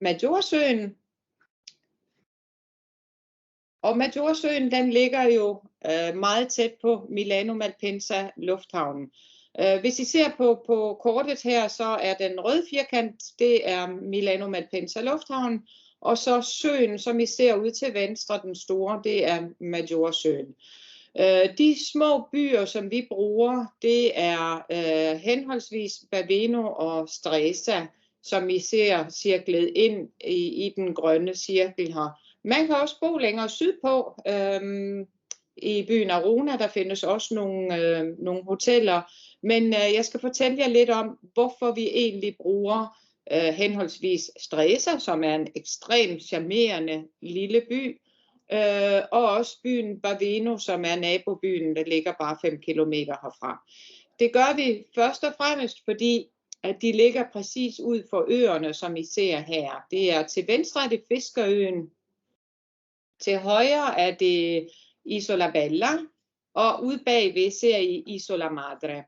Majorsøen. Og Majorsøen, den ligger jo meget tæt på Milano Malpensa lufthavnen. Hvis I ser på kortet her, så er den røde firkant, det er Milano Malpensa lufthavn, og så søen, som I ser ud til venstre, den store, det er Majorsøen. De små byer, som vi bruger, det er henholdsvis Baveno og Stresa, som I ser cirklet ind i den grønne cirkel her. Man kan også bo længere sydpå. I byen Arona, der findes også nogle hoteller. Men jeg skal fortælle jer lidt om, hvorfor vi egentlig bruger henholdsvis Stresa, som er en ekstremt charmerende lille by, og også byen Baveno, som er nabobyen, der ligger bare 5 kilometer herfra. Det gør vi først og fremmest, fordi at de ligger præcis ud for øerne, som I ser her. Det er til venstre er det Fiskerøen, til højre er det Isola Bella, og ude bagved ser I Isola Madre.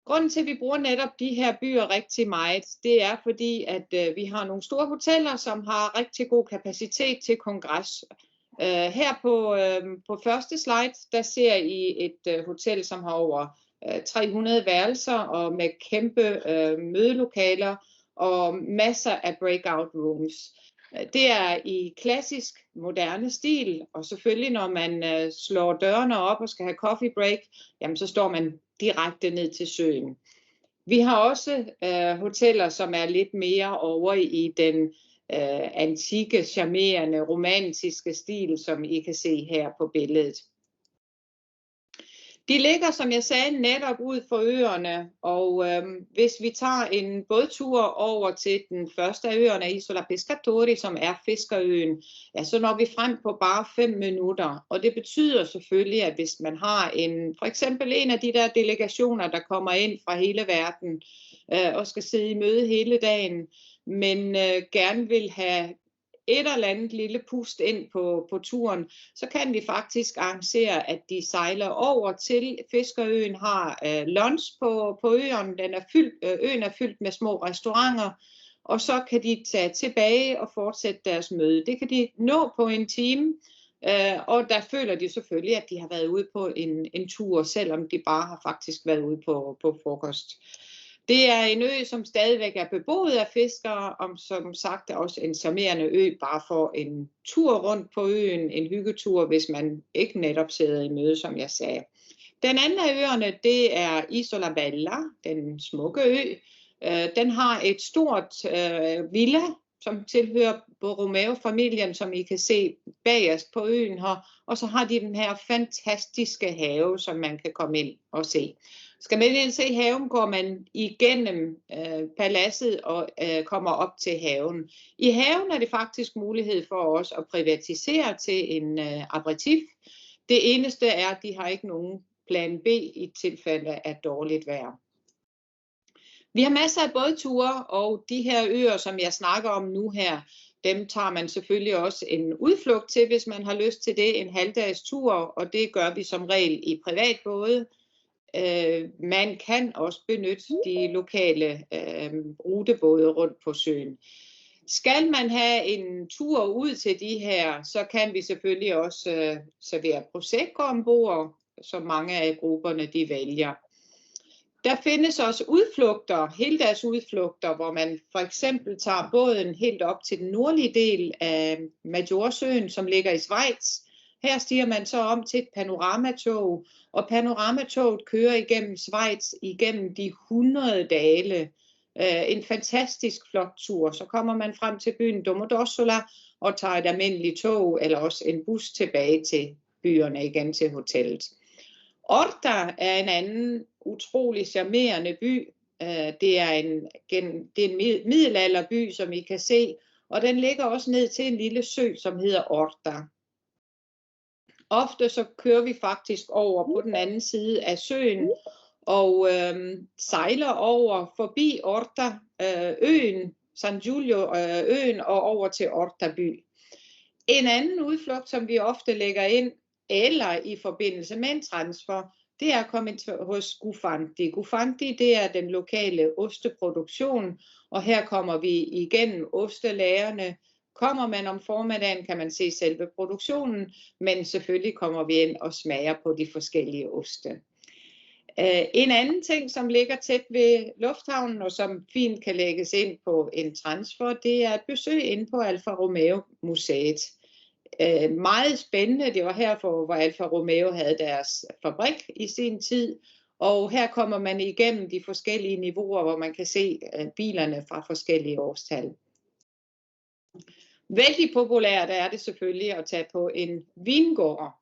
Grunden til, at vi bruger netop de her byer rigtig meget, det er fordi, at vi har nogle store hoteller, som har rigtig god kapacitet til kongres. Her på første slide, der ser I et hotel, som har over 300 værelser og med kæmpe mødelokaler og masser af breakout rooms. Det er i klassisk moderne stil, og selvfølgelig når man slår dørene op og skal have coffee break, jamen så står man direkte ned til søen. Vi har også hoteller, som er lidt mere over i den antikke, charmerende, romantiske stil, som I kan se her på billedet. De ligger, som jeg sagde, netop ud for øerne, og hvis vi tager en bådtur over til den første af øerne, Isola Pescatori, som er Fiskerøen, ja, så når vi frem på bare 5 minutter. Og det betyder selvfølgelig, at hvis man har for eksempel en af de der delegationer, der kommer ind fra hele verden og skal sidde i møde hele dagen, men gerne vil have et eller andet lille pust ind på turen, så kan vi faktisk arrangere, at de sejler over til Fiskerøen, har lunch på øen. Øen er fyldt med små restauranter, og så kan de tage tilbage og fortsætte deres møde. Det kan de nå på en time, og der føler de selvfølgelig, at de har været ude på en tur, selvom de bare har faktisk været ude på frokost. Det er en ø, som stadigvæk er beboet af fiskere, og som sagt er også en charmerende ø, bare for en tur rundt på øen, en hyggetur, hvis man ikke netop sidder i møde, som jeg sagde. Den anden af øerne, det er Isola Bella, den smukke ø. Den har et stort villa, som tilhører Borromeo-familien, som I kan se bagerst på øen her, og så har de den her fantastiske have, som man kan komme ind og se. Skal man ind se haven, går man igennem paladset og kommer op til haven. I haven er det faktisk mulighed for os at privatisere til en aperitif. Det eneste er, at de har ikke nogen plan B i tilfælde af dårligt vejr. Vi har masser af bådture, og de her øer, som jeg snakker om nu her, dem tager man selvfølgelig også en udflugt til, hvis man har lyst til det, en halvdags tur, og det gør vi som regel i privatbåde. Man kan også benytte de lokale rutebåde rundt på søen. Skal man have en tur ud til de her, så kan vi selvfølgelig også servere prosecco ombord, som mange af grupperne de vælger. Der findes også udflugter, heldags udflugter, hvor man for eksempel tager båden helt op til den nordlige del af Majorsøen, som ligger i Schweiz. Her stiger man så om til et panoramatog, og panoramatoget kører igennem Schweiz igennem de 100 dale. En fantastisk flot tur. Så kommer man frem til byen Domodossola og tager et almindeligt tog eller også en bus tilbage til byerne igen til hotellet. Orta er en anden utrolig charmerende by. Det er en middelalderby, som I kan se, og den ligger også ned til en lille sø, som hedder Orta. Ofte så kører vi faktisk over på den anden side af søen og sejler over forbi Orta, øen, San Giulio øen og over til Orta by. En anden udflugt, som vi ofte lægger ind, eller i forbindelse med en transfer, det er at komme hos Gufanti. Gufanti, det er den lokale osteproduktion, og her kommer vi igennem ostelagerne. Kommer man om formiddagen, kan man se selve produktionen, men selvfølgelig kommer vi ind og smager på de forskellige oste. En anden ting, som ligger tæt ved lufthavnen, og som fint kan lægges ind på en transfer, det er et besøg ind på Alfa Romeo Museet. Meget spændende, det var her, hvor Alfa Romeo havde deres fabrik i sin tid, og her kommer man igennem de forskellige niveauer, hvor man kan se bilerne fra forskellige årstal. Vældig populært er det selvfølgelig at tage på en vingård.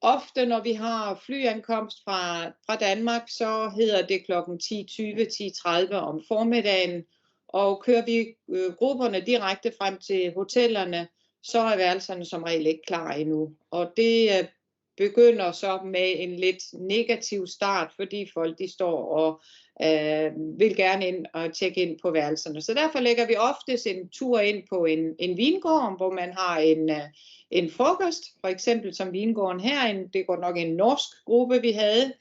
Ofte når vi har flyankomst fra Danmark, så hedder det kl. 10:20, 10:30 om formiddagen, og kører vi grupperne direkte frem til hotellerne, så er værelserne som regel ikke klar endnu. Og det begynder så med en lidt negativ start, fordi folk de står og vil gerne ind og tjekke ind på værelserne. Så derfor lægger vi oftest en tur ind på en vingård, hvor man har en frokost, for eksempel som vingården herinde. Det går nok en norsk gruppe, vi havde,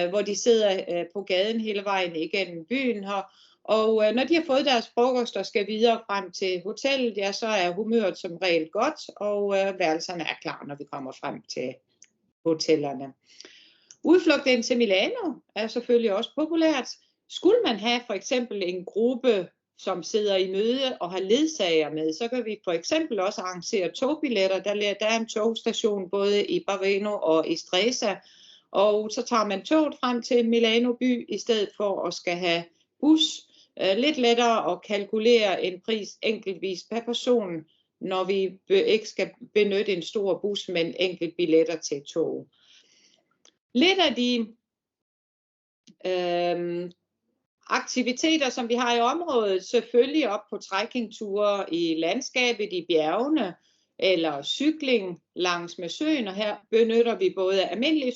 hvor de sidder på gaden hele vejen igennem byen her. Og når de har fået deres frokost og skal videre frem til hotellet, ja, så er humøret som regel godt, og værelserne er klar, når vi kommer frem til hotellerne. Udflugt ind til Milano er selvfølgelig også populært. Skulle man have for eksempel en gruppe, som sidder i møde og har ledsager med, så kan vi for eksempel også arrangere togbilletter. Der er en togstation både i Baveno og i Stresa, og så tager man toget frem til Milano by i stedet for at skal have bus. Lidt lettere at kalkulere en pris enkeltvis per person, når vi ikke skal benytte en stor bus, men enkelt billetter til tog. Lidt af de aktiviteter, som vi har i området, selvfølgelig op på trekkingture i landskabet, i bjergene, eller cykling langs med søen, og her benytter vi både almindelige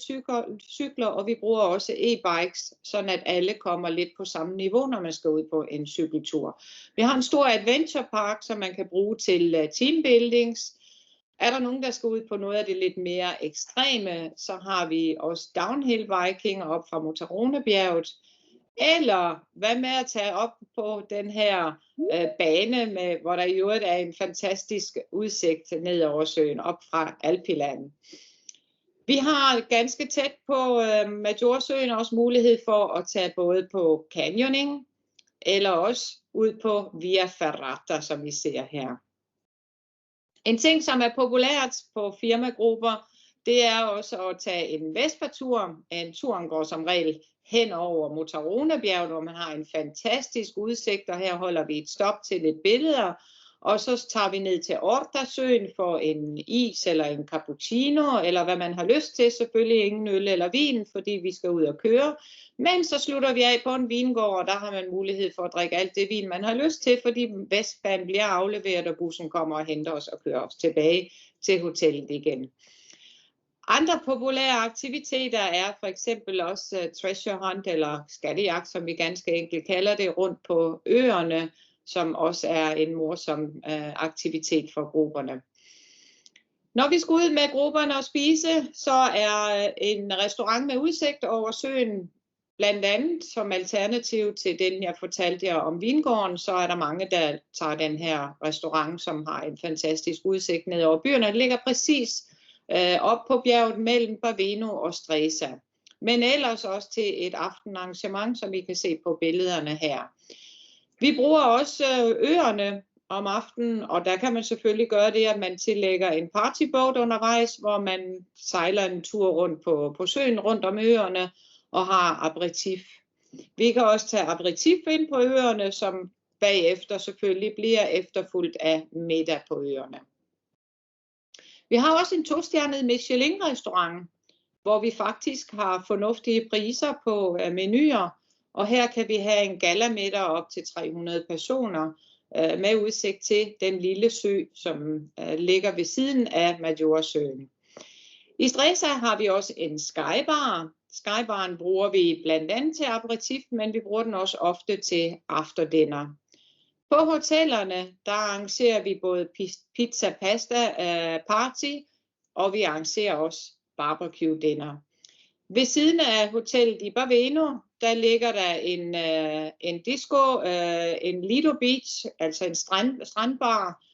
cykler, og vi bruger også e-bikes, sådan at alle kommer lidt på samme niveau, når man skal ud på en cykeltur. Vi har en stor adventure park, som man kan bruge til teambuildings. Er der nogen, der skal ud på noget af det lidt mere ekstreme, så har vi også downhill biking op fra Motaronebjerget. Eller hvad med at tage op på den her bane, hvor der i øvrigt er en fantastisk udsigt ned over søen, op fra Alpiland. Vi har ganske tæt på Majorsøen også mulighed for at tage både på canyoning, eller også ud på Via Ferrata, som vi ser her. En ting, som er populært på firmagrupper, det er også at tage en Vespa-tur. Turen går som regel hen over Motaronebjerget, hvor man har en fantastisk udsigt, og her holder vi et stop til lidt billeder. Og så tager vi ned til Ortasøen for en is eller en cappuccino, eller hvad man har lyst til. Selvfølgelig ingen øl eller vin, fordi vi skal ud og køre. Men så slutter vi af på en vingård, og der har man mulighed for at drikke alt det vin, man har lyst til, fordi Vespaen bliver afleveret, og bussen kommer og henter os og kører os tilbage til hotellet igen. Andre populære aktiviteter er for eksempel også treasure hunt, eller skattejagt, som vi ganske enkelt kalder det, rundt på øerne, som også er en morsom aktivitet for grupperne. Når vi skal ud med grupperne og spise, så er en restaurant med udsigt over søen, blandt andet som alternativ til den, jeg fortalte jer om vingården, så er der mange, der tager den her restaurant, som har en fantastisk udsigt ned over byerne. Den ligger præcis op på bjerget mellem Baveno og Stresa. Men ellers også til et aftenarrangement, som I kan se på billederne her. Vi bruger også øerne om aftenen, og der kan man selvfølgelig gøre det, at man tillægger en partybåd undervejs, hvor man sejler en tur rundt på søen, rundt om øerne, og har aperitif. Vi kan også tage aperitif ind på øerne, som bagefter selvfølgelig bliver efterfulgt af middag på øerne. Vi har også en 2-stjernet Michelin-restaurant, hvor vi faktisk har fornuftige priser på menuer, og her kan vi have en galamiddag op til 300 personer med udsigt til den lille sø, som ligger ved siden af Majorsøen. I Stresa har vi også en skybar. Skybaren bruger vi blandt andet til aperitif, men vi bruger den også ofte til afterdinner. På hotellerne, der arrangerer vi både pizza, pasta, party, og vi arrangerer også barbecue dinner. Ved siden af hotellet i Baveno, der ligger der en disco, en Lido Beach, altså en strandbar,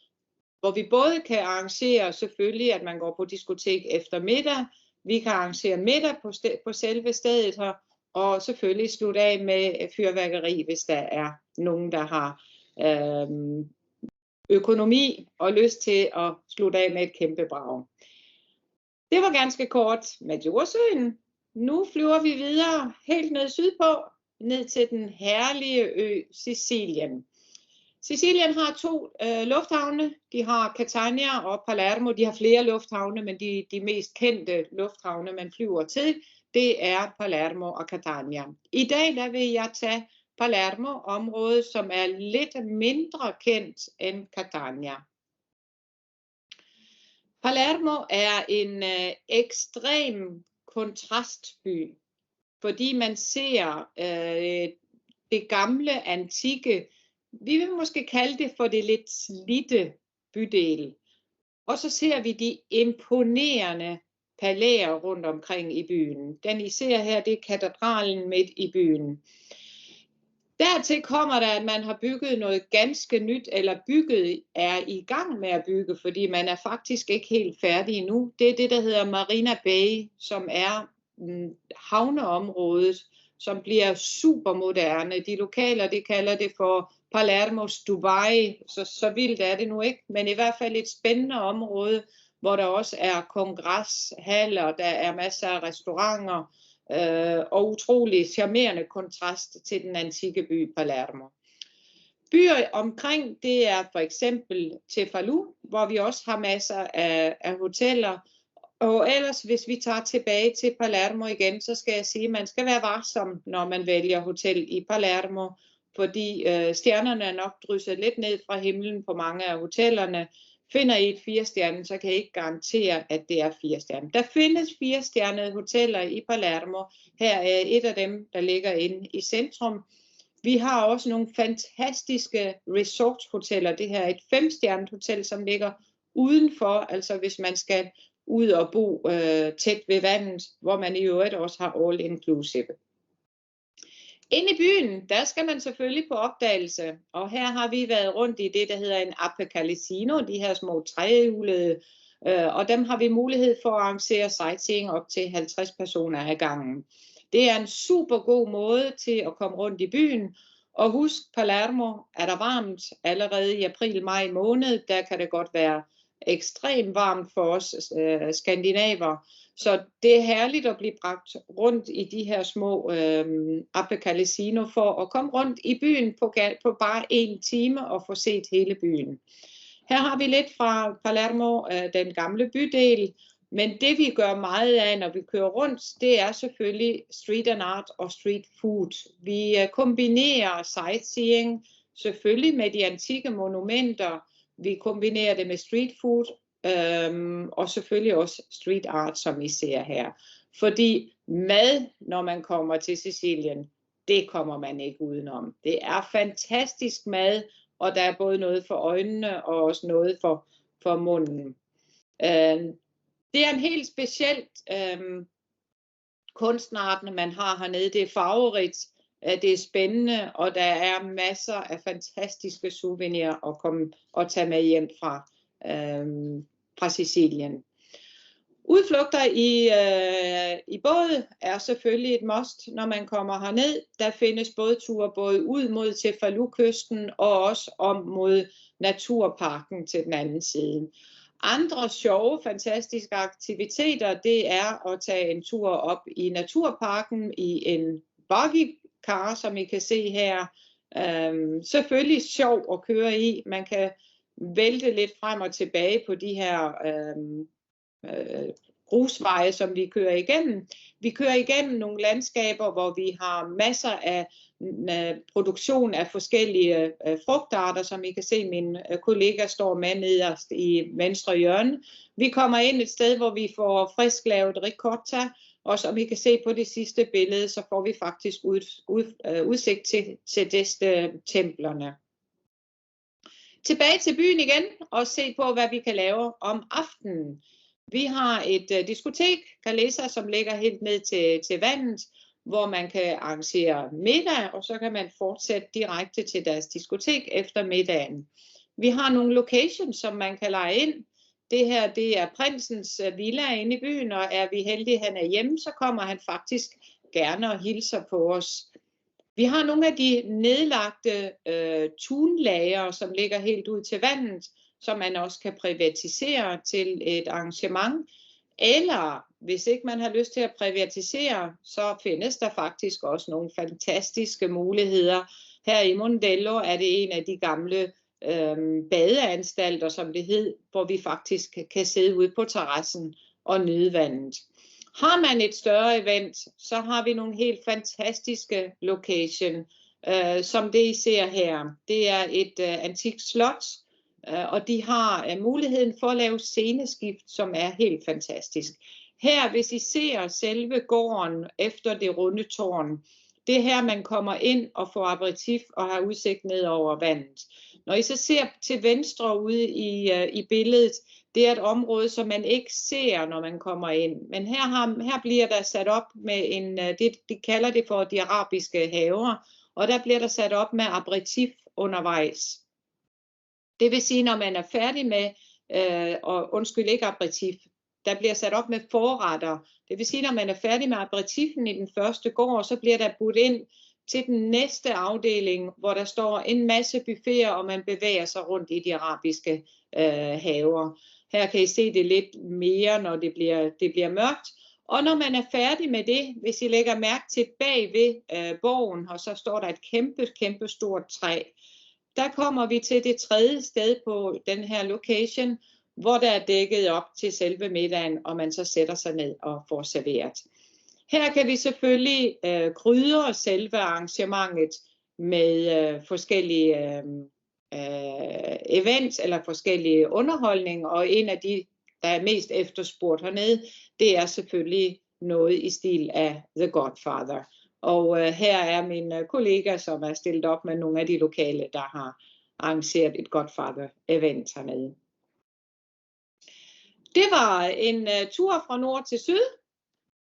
hvor vi både kan arrangere selvfølgelig, at man går på diskotek efter middag, vi kan arrangere middag på selve stedet her, og selvfølgelig slutte af med fyrværkeri, hvis der er nogen, der har økonomi og lyst til at slutte af med et kæmpe brag. Det var ganske kort med Djursøen. Nu flyver vi videre helt ned sydpå, ned til den herlige ø Sicilien. Sicilien har 2 lufthavne. De har Catania og Palermo. De har flere lufthavne, men de mest kendte lufthavne, man flyver til, det er Palermo og Catania. I dag der vil jeg tage Palermo-området, som er lidt mindre kendt end Catania. Palermo er en ekstrem kontrastby, fordi man ser det gamle, antikke, vi vil måske kalde det for det lidt slidte bydel. Og så ser vi de imponerende palæer rundt omkring i byen. Den I ser her, det er katedralen midt i byen. Dertil kommer der, at man har bygget noget ganske nyt, eller bygget er i gang med at bygge, fordi man er faktisk ikke helt færdig endnu. Det er det, der hedder Marina Bay, som er havneområdet, som bliver super moderne. De lokale, de kalder det for Palermos Dubai, så vildt er det nu ikke, men i hvert fald et spændende område, hvor der også er kongreshaller, der er masser af restauranter, og utrolig charmerende kontrast til den antikke by Palermo. Byer omkring, det er for eksempel Cefalù, hvor vi også har masser af hoteller. Og ellers, hvis vi tager tilbage til Palermo igen, så skal jeg sige, at man skal være varsom, når man vælger hotel i Palermo, fordi stjernerne er nok drysset lidt ned fra himlen på mange af hotellerne. Finder I et 4-stjernet, så kan I ikke garantere, at det er 4-stjernet. Der findes 4-stjernede hoteller i Palermo. Her er et af dem, der ligger inde i centrum. Vi har også nogle fantastiske resort-hoteller. Det her er et 5-stjernet hotel, som ligger udenfor, altså hvis man skal ud og bo tæt ved vandet, hvor man i øvrigt også har all inclusive. Inde i byen, der skal man selvfølgelig på opdagelse, og her har vi været rundt i det, der hedder en Appencalicino, de her små trehjulede, og dem har vi mulighed for at arrangere sightseeing op til 50 personer ad gangen. Det er en super god måde til at komme rundt i byen, og husk, Palermo er der varmt allerede i april-maj måned, der kan det godt være ekstremt varmt for os skandinaver. Så det er herligt at blive bragt rundt i de her små Appencalicino for at komme rundt i byen på bare 1 time og få set hele byen. Her har vi lidt fra Palermo, den gamle bydel, men det vi gør meget af, når vi kører rundt, det er selvfølgelig street and art og street food. Vi kombinerer sightseeing selvfølgelig med de antikke monumenter. Vi kombinerer det med street food, og selvfølgelig også street art, som I ser her. Fordi mad, når man kommer til Sicilien, det kommer man ikke udenom. Det er fantastisk mad, og der er både noget for øjnene og også noget for munden. Det er en helt specielt kunstart, man har hernede. Det er farverigt, det er spændende, og der er masser af fantastiske souvenirs at komme og tage med hjem fra Sicilien. Udflugter i båd er selvfølgelig et must, når man kommer herned. Der findes bådture både ud mod Cefalù-kysten og også om mod naturparken til den anden side. Andre sjove, fantastiske aktiviteter, det er at tage en tur op i naturparken i en buggy car, som I kan se her. Selvfølgelig sjov at køre i. Man kan vælte lidt frem og tilbage på de her grusveje, som vi kører igennem. Vi kører igennem nogle landskaber, hvor vi har masser af produktion af forskellige frugtarter, som I kan se, min kollega står med nederst i venstre hjørne. Vi kommer ind et sted, hvor vi får frisk lavet ricotta, og som I kan se på det sidste billede, så får vi faktisk udsigt til templerne. Tilbage til byen igen og se på, hvad vi kan lave om aftenen. Vi har et diskotek, Calesa, som ligger helt ned til vandet, hvor man kan arrangere middag, og så kan man fortsætte direkte til deres diskotek efter middagen. Vi har nogle locations, som man kan leje ind. Det her, det er prinsens villa inde i byen, og er vi heldige, at han er hjemme, så kommer han faktisk gerne og hilser på os. Vi har nogle af de nedlagte tunlager, som ligger helt ud til vandet, som man også kan privatisere til et arrangement. Eller hvis ikke man har lyst til at privatisere, så findes der faktisk også nogle fantastiske muligheder. Her i Mondello er det en af de gamle badeanstalter, som det hed, hvor vi faktisk kan sidde ude på terrassen og nyde vandet. Har man et større event, så har vi nogle helt fantastiske location, som det I ser her. Det er et antikt slot, og de har muligheden for at lave sceneskift, som er helt fantastisk. Her, hvis I ser selve gården efter det runde tårn, det er her, man kommer ind og får aperitif og har udsigt ned over vandet. Når I så ser til venstre ude i billedet, det er et område, som man ikke ser, når man kommer ind. Men her bliver der sat op med de kalder det for de arabiske haver, og der bliver der sat op med aperitif undervejs. Det vil sige, når man er færdig med, ikke aperitif, der bliver sat op med forretter. Det vil sige, når man er færdig med aperitifen i den første gård, så bliver der budt ind til den næste afdeling, hvor der står en masse buffeter, og man bevæger sig rundt i de arabiske haver. Her kan I se det lidt mere, når det bliver mørkt. Og når man er færdig med det, hvis I lægger mærke til bag ved borgen, og så står der et kæmpe stort træ. Der kommer vi til det tredje sted på den her location, hvor der er dækket op til selve middagen, og man så sætter sig ned og får serveret. Her kan vi selvfølgelig krydre selve arrangementet med forskellige events eller forskellige underholdning, og en af de, der er mest efterspurgt hernede, det er selvfølgelig noget i stil af The Godfather. Og her er min kollega, som er stillet op med nogle af de lokale, der har arrangeret et Godfather-event hernede. Det var en tur fra nord til syd.